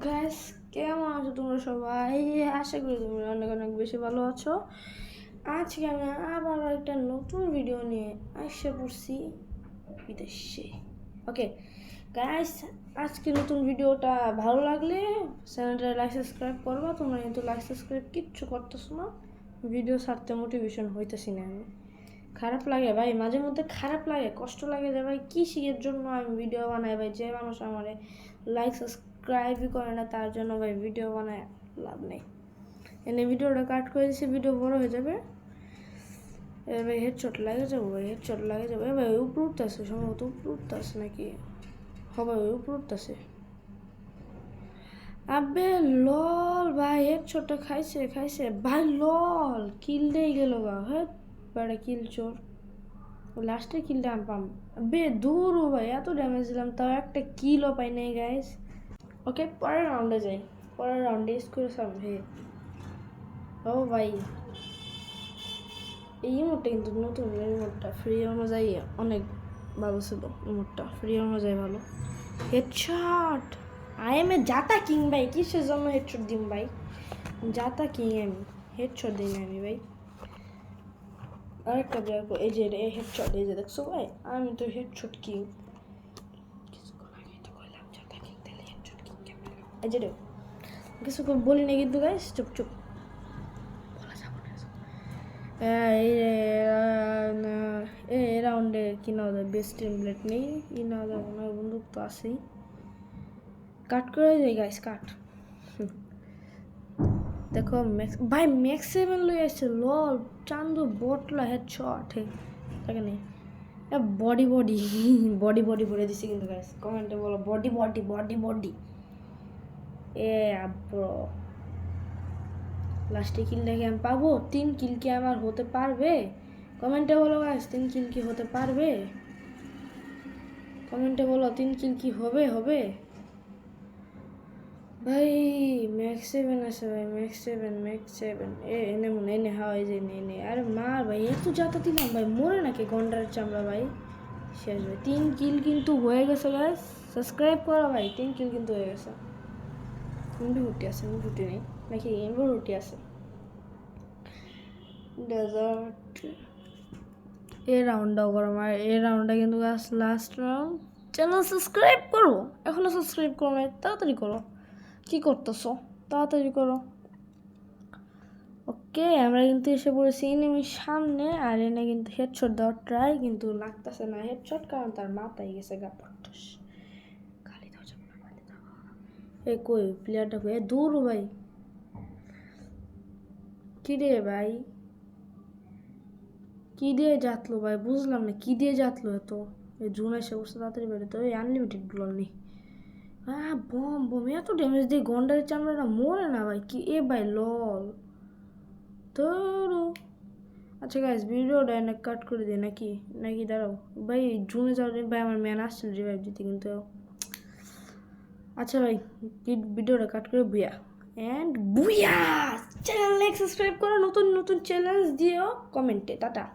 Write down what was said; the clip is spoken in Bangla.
গাইস, কেমন আছো তোমরা সবাই? আশা করি তোমরা অনেক অনেক বেশি ভালো আছো। আজকে আমি আবার একটা নতুন ভিডিও নিয়ে আসে পড়ছি বিদেশে। ওকে গাইস, আজকে নতুন ভিডিওটা ভালো লাগলে চ্যানেলটা লাইক সাবস্ক্রাইব করবা। তোমরা কিন্তু লাইক সাবস্ক্রাইব কিচ্ছু করতেছো না, ভিডিও ছাড়তে মোটিভেশন হইতেছি না আমি। খারাপ লাগে ভাই, মাঝে মধ্যে খারাপ লাগে, কষ্ট লাগে যে ভাই কী শিখের জন্য আমি ভিডিও বানাই ভাই। যে মানুষ আমার লাইক সাবস্ক্রাইবই করে না তার জন্য ভাই ভিডিও বানায় লাভ নেই। এনে ভিডিওটা কাট করে দিচ্ছি, ভিডিও বড় হয়ে যাবে। ভাই হেডশট লাগে যাবো, ভাই হেডশট লাগে যাবে। ভাই উপরে উঠতেছে, সম্ভবত উপরে উঠতেছে নাকি? হবে ওই উপরে উঠতেছে। আবে লল ভাই, হেডশটটা খাইছে খাইছে ভাই, লল কিল দিয়ে গেল গা। হ্যাঁ বেড়া কিল চোর, লাস্টে কিলটা আমি পাম। বে দূর ভাই, এত ড্যামেজ দিলাম তাও একটা কিলও পাই নাই গাইস। ওকে পরের রাউন্ডে যাই, পরের রাউন্ডে স্কোর সার্ভে। ও ভাই এই ইমোটটা কিন্তু নতুন, ইমোটটা ফ্রি অনুযায়ী অনেক ভালো ছিল। ইমোটটা ফ্রি অনুযায়ী ভালো। হেডশট, আই এম এ জাতা কিং ভাই। কিসের জন্য হেডশট দিম ভাই? জাতা কিং আমি, হেডশট দিই না আমি ভাই। আরেকটা দেখো, এই যে হেডশট, এই যে দেখছো ভাই, আমি তো হেডশট কিং। এই যে কিছু বলি না কিন্তু গাইস, চুপ চুপ বলা যাবে না। এই রাউন্ডে কি না যায়, বেস্ট টেমপ্লেট নেই, ই না যাবো না, বন্দুক তো আছেই। কাট করে যাই গাইস, কাট। দেখো ভাই ম্যাক্স 7 লই আসছে, লল চান্দু বটলা হেডশট থাকে নেই। বডি বডি বডি বডি ভরে দিছি কিন্তু গাইস, কমেন্টে বলো body body body body. Bro লাস্টে কিলটা কি আমি পাবো? 3 কিল কি আমার হতে পারবে? কমেন্টে বলো গাইস, 3 কিল কি হতে পারবে? কমেন্টে বলো 3 কিল কি হবে হবে ভাই। ম্যাক্স 7 আছে ভাই, ম্যাক্স 7 ম্যাক্স 7। এনে মনে এনে হয় যে এনে আরে মার ভাই, এত যাতা দিলাম ভাই, মরে নাকি গন্ডারের চামড়া ভাই। শেষ ভাই, 3 কিল কিন্তু হয়ে গেছে গাইস, সাবস্ক্রাইব করো ভাই। 3 কিল কিন্তু হয়ে গেছে। রুটি আছে, রুটি নেই নাকি? রুটি আছে। ডেজার্ট এই রাউন্ডটাও করো, আর এই রাউন্ডটা কিন্তু লাস্ট রাউন্ড। চ্যানেল সাবস্ক্রাইব করো, এখনো সাবস্ক্রাইব করো না? তাড়াতাড়ি করো, কি করতেছো? তাড়াতাড়ি করো। ওকে আমরা কিন্তু এসে পড়েছি এনিমির সামনে, আর এনে কিন্তু হেডশট দেওয়ার ট্রাই কিন্তু লাগতেছে না হেডশট, কারণ তার মাথায় গেছে গা পট্টাস। খালি দাও যাবো না, খালি দাও। এ কই প্লেয়ারটা কই? দূর ভাই, কি রে ভাই, কি দিয়ে যাতলো ভাই? বুঝলাম না কি দিয়ে যাতলো এত। এই জুন এসে বসে তাড়াতাড়ি বেরোতে, ওই আনলিমিটেড গুলো নেই। হ্যাঁ বম বম, এত ড্যামেজ দিয়ে গন্ডারের চামড়াটা মরে না ভাই। কি এ ভাই লল তো। আচ্ছা গাইস, ভিডিওটা এনে কাট করে দিই নাকি? নাকি দাঁড়াও ভাই, জুনে যাওয়ার ভাই আমার ম্যান আসছিল রিভাইভ দিতে কিন্তু। আচ্ছা ভাই, ভিডিওটা কাট করে বুয়া অ্যান্ড বুয়া। চ্যানেল লাইক সাবস্ক্রাইব করো, নতুন নতুন চ্যালেঞ্জ দিও কমেন্টে। টাটা।